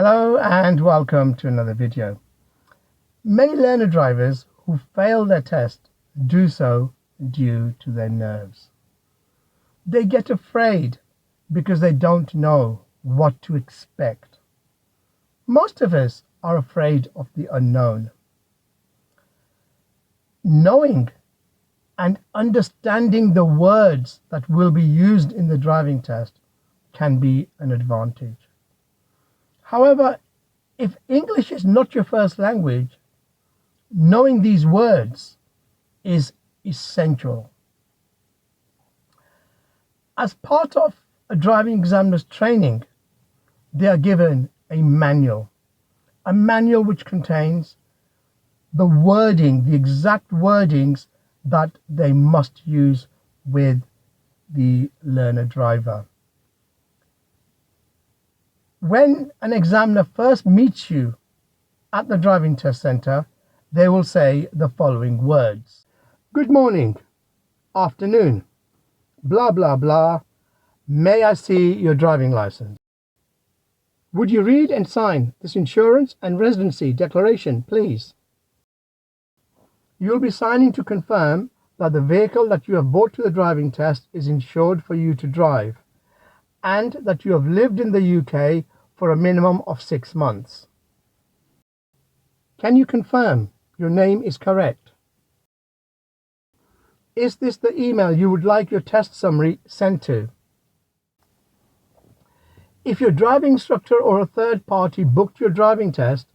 Hello and welcome to another video. Many learner drivers who fail their test do so due to their nerves. They get afraid because they don't know what to expect. Most of us are afraid of the unknown. Knowing and understanding the words that will be used in the driving test can be an advantage. However, if English is not your first language, knowing these words is essential. As part of a driving examiner's training, they are given a manual which contains the wording, the exact wordings that they must use with the learner driver. When an examiner first meets you at the driving test center, they will say the following words. Good morning, afternoon, blah, blah, blah. May I see your driving license? Would you read and sign this insurance and residency declaration, please? You'll be signing to confirm that the vehicle that you have brought to the driving test is insured for you to drive, and that you have lived in the UK for a minimum of 6 months. Can you confirm your name is correct? Is this the email you would like your test summary sent to? If your driving instructor or a third party booked your driving test,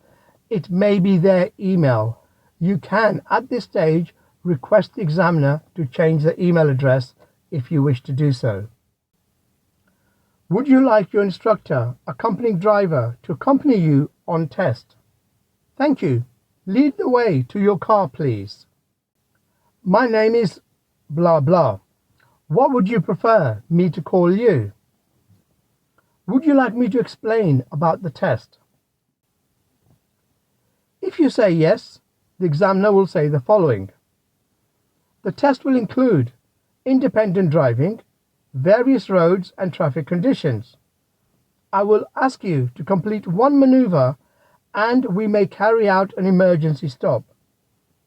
it may be their email. You can, at this stage, request the examiner to change the email address if you wish to do so. Would you like your instructor, accompanying driver, to accompany you on test? Thank you. Lead the way to your car, please. My name is blah blah. What would you prefer me to call you? Would you like me to explain about the test? If you say yes, the examiner will say the following. The test will include independent driving, various roads and traffic conditions. I will ask you to complete one maneuver and we may carry out an emergency stop.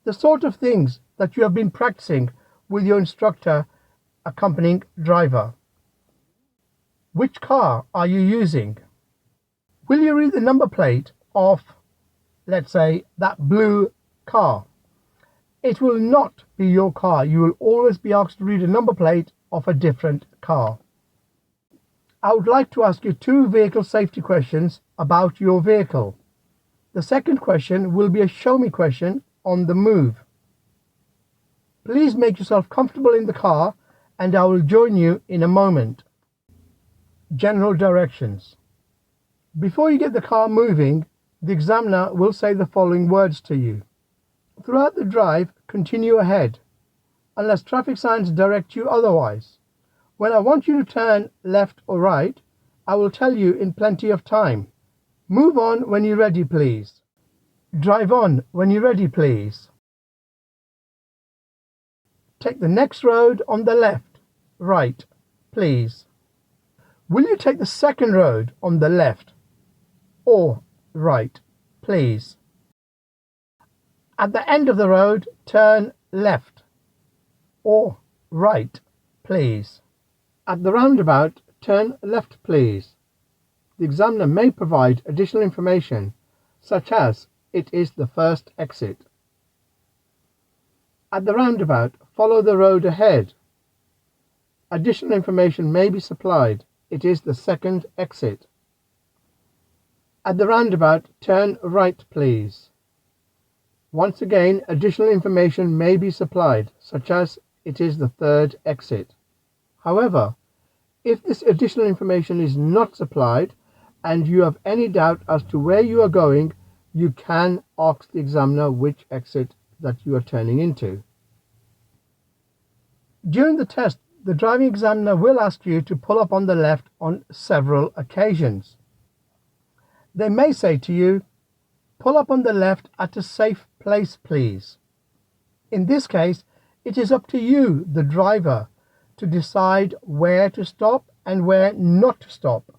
The sort of things that you have been practicing with your instructor, accompanying driver. Which car are you using? Will you read the number plate of, let's say, that blue car? It will not be your car. You will always be asked to read a number plate of a different car. I would like to ask you 2 vehicle safety questions about your vehicle. The second question will be a show me question on the move. Please make yourself comfortable in the car and I will join you in a moment. General directions. Before you get the car moving, the examiner will say the following words to you. Throughout the drive, continue ahead, unless traffic signs direct you otherwise. When I want you to turn left or right, I will tell you in plenty of time. Move on when you're ready, please. Drive on when you're ready, please. Take the next road on the left, right, please. Will you take the second road on the left or right, please? At the end of the road, turn left or right, please. At the roundabout, turn left, please. The examiner may provide additional information, such as it is the first exit. At the roundabout, follow the road ahead. Additional information may be supplied. It is the second exit. At the roundabout, turn right, please. Once again, additional information may be supplied, such as it is the third exit. However, if this additional information is not supplied and you have any doubt as to where you are going, you can ask the examiner which exit that you are turning into. During the test, the driving examiner will ask you to pull up on the left on several occasions. They may say to you, pull up on the left at a safe place, please. In this case, it is up to you, the driver, to decide where to stop and where not to stop.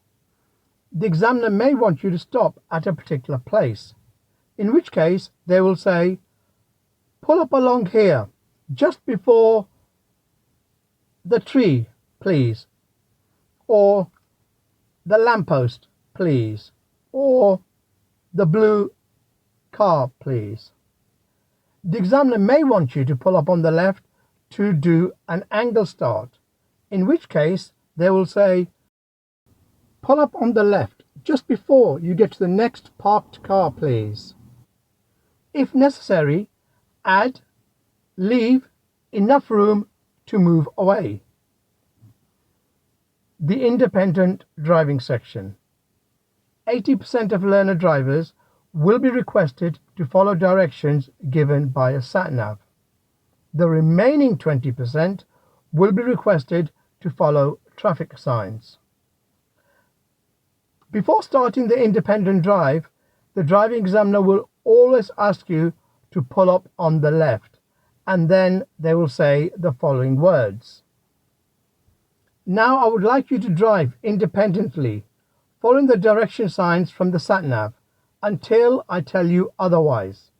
The examiner may want you to stop at a particular place, in which case they will say, pull up along here, just before the tree, please, or the lamppost, please, or the blue car, please. The examiner may want you to pull up on the left to do an angle start, in which case they will say, pull up on the left just before you get to the next parked car, please. If necessary, leave enough room to move away. The independent driving section. 80% of learner drivers will be requested to follow directions given by a sat-nav. The remaining 20% will be requested to follow traffic signs. Before starting the independent drive, the driving examiner will always ask you to pull up on the left, and then they will say the following words. Now I would like you to drive independently, following the direction signs from the sat-nav, until I tell you otherwise.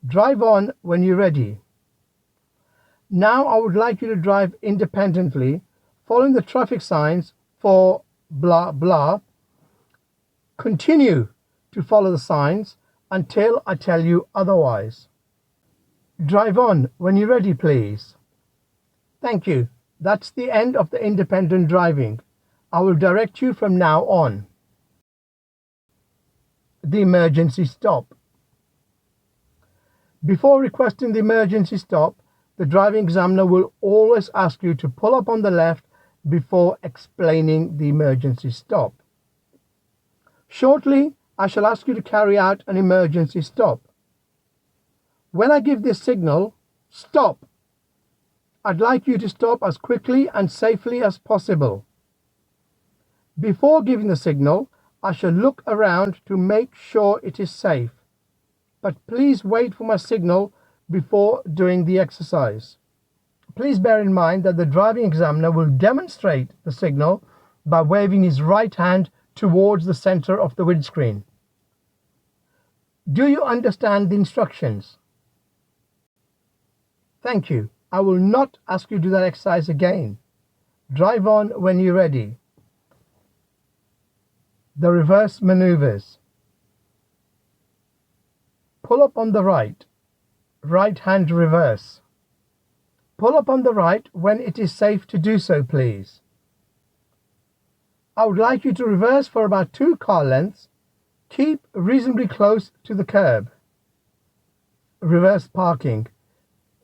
Drive on when you're ready. Now I would like you to drive independently, following the traffic signs for blah blah. Continue to follow the signs until I tell you otherwise. Drive on when you're ready, please. Thank you. That's the end of the independent driving. I will direct you from now on. The emergency stop. Before requesting the emergency stop, the driving examiner will always ask you to pull up on the left before explaining the emergency stop. Shortly, I shall ask you to carry out an emergency stop. When I give this signal, stop, I'd like you to stop as quickly and safely as possible. Before giving the signal, I shall look around to make sure it is safe, but please wait for my signal before doing the exercise. Please bear in mind that the driving examiner will demonstrate the signal by waving his right hand towards the center of the windscreen. Do you understand the instructions? Thank you. I will not ask you to do that exercise again. Drive on when you're ready. The reverse maneuvers. Pull up on the right. Right hand reverse. Pull up on the right when it is safe to do so, please. I would like you to reverse for about 2 car lengths. Keep reasonably close to the curb. Reverse parking.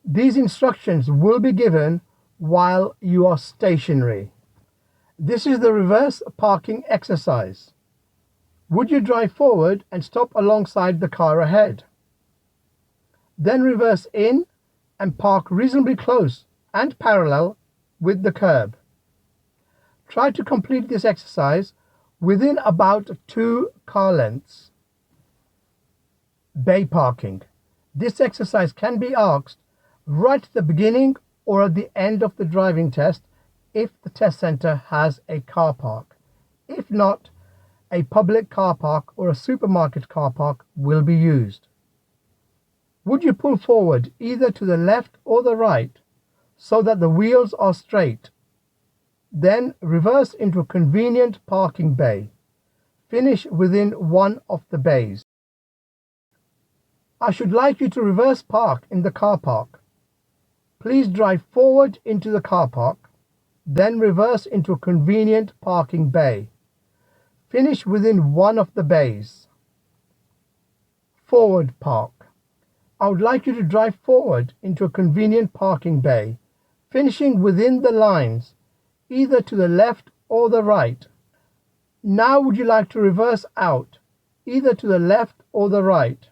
These instructions will be given while you are stationary. This is the reverse parking exercise. Would you drive forward and stop alongside the car ahead? Then reverse in and park reasonably close and parallel with the curb. Try to complete this exercise within about 2 car lengths. Bay parking. This exercise can be asked right at the beginning or at the end of the driving test if the test center has a car park. If not, a public car park or a supermarket car park will be used. Would you pull forward either to the left or the right so that the wheels are straight? Then reverse into a convenient parking bay. Finish within one of the bays. I should like you to reverse park in the car park. Please drive forward into the car park, then reverse into a convenient parking bay. Finish within one of the bays. Forward park. I would like you to drive forward into a convenient parking bay, finishing within the lines, either to the left or the right. Now would you like to reverse out, either to the left or the right?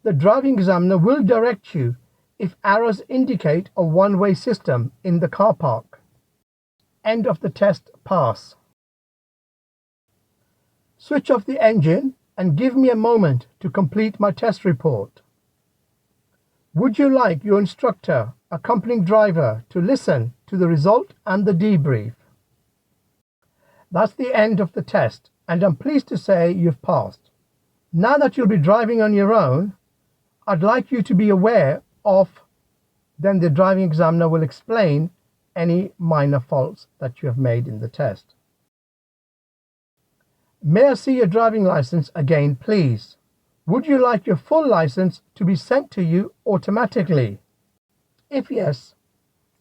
The driving examiner will direct you if arrows indicate a one-way system in the car park. End of the test pass. Switch off the engine and give me a moment to complete my test report. Would you like your instructor, accompanying driver, to listen to the result and the debrief? That's the end of the test, and I'm pleased to say you've passed. Now that you'll be driving on your own, I'd like you to be aware of, then the driving examiner will explain any minor faults that you have made in the test. May I see your driving license again, please? Would you like your full license to be sent to you automatically? If yes,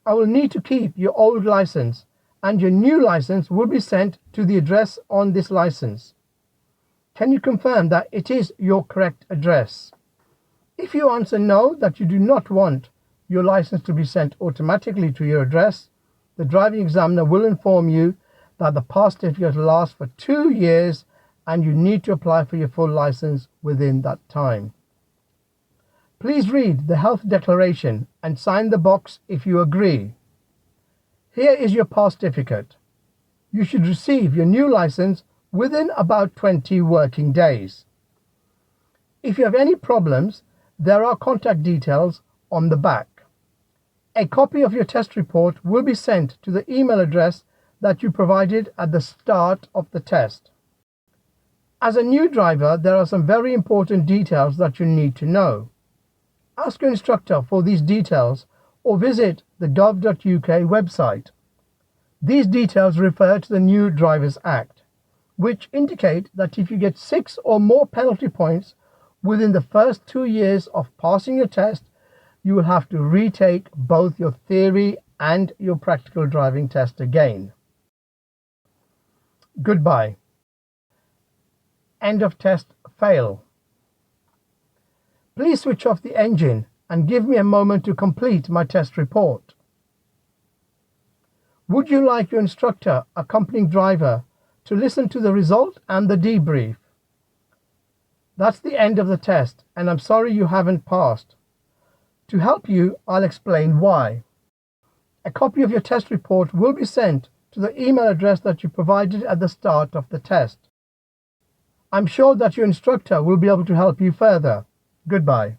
I will need to keep your old license, and your new license will be sent to the address on this license. Can you confirm that it is your correct address? If you answer no, that you do not want your license to be sent automatically to your address, the driving examiner will inform you that the pass certificate lasts for 2 years and you need to apply for your full license within that time. Please read the health declaration and sign the box if you agree. Here is your pass certificate. You should receive your new license within about 20 working days. If you have any problems, there are contact details on the back. A copy of your test report will be sent to the email address that you provided at the start of the test. As a new driver, there are some very important details that you need to know. Ask your instructor for these details or visit the gov.uk website. These details refer to the New Drivers Act, which indicate that if you get 6 or more penalty points within the first 2 years of passing your test, you will have to retake both your theory and your practical driving test again. Goodbye. End of test. Fail. Please switch off the engine and give me a moment to complete my test report. Would you like your instructor, accompanying driver, to listen to the result and the debrief? That's the end of the test, and I'm sorry you haven't passed. To help you, I'll explain why. A copy of your test report will be sent to the email address that you provided at the start of the test. I'm sure that your instructor will be able to help you further. Goodbye.